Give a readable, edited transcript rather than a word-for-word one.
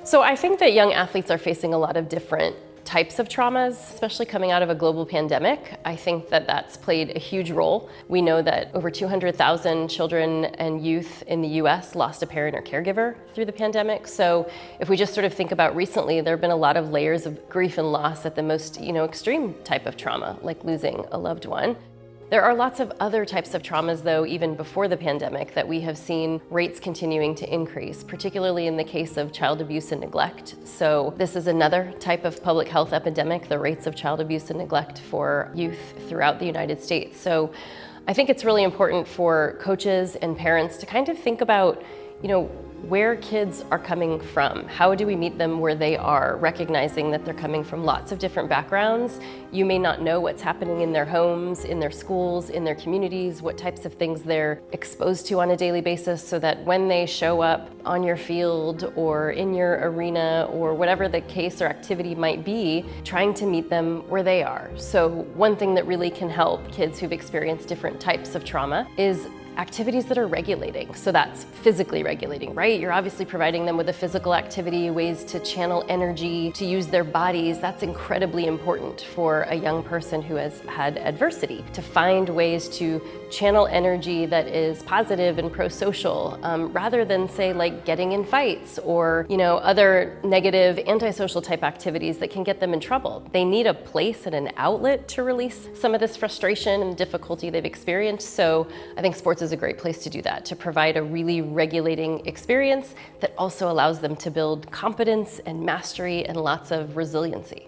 So I think that young athletes are facing a lot of different types of traumas, especially coming out of a global pandemic. I think that that's played a huge role. We know that over 200,000 children and youth in the US lost a parent or caregiver through the pandemic. So if we just sort of think about recently, there have been a lot of layers of grief and loss at the most, extreme type of trauma, like losing a loved one. There are lots of other types of traumas, though, even before the pandemic, that we have seen rates continuing to increase, particularly in the case of child abuse and neglect. So this is another type of public health epidemic, the rates of child abuse and neglect for youth throughout the United States. So I think it's really important for coaches and parents to kind of think about, where kids are coming from. How do we meet them where they are, recognizing that they're coming from lots of different backgrounds. You may not know what's happening in their homes, in their schools, in their communities, what types of things they're exposed to on a daily basis, so that when they show up on your field or in your arena or whatever the case or activity might be, trying to meet them where they are. So one thing that really can help kids who've experienced different types of trauma is activities that are regulating. So that's physically regulating, right? You're obviously providing them with a physical activity, ways to channel energy, to use their bodies. That's incredibly important for a young person who has had adversity, to find ways to channel energy that is positive and pro-social, rather than say like getting in fights or, other negative antisocial type activities that can get them in trouble. They need a place and an outlet to release some of this frustration and difficulty they've experienced. So I think sports is a great place to do that, to provide a really regulating experience that also allows them to build competence and mastery and lots of resiliency.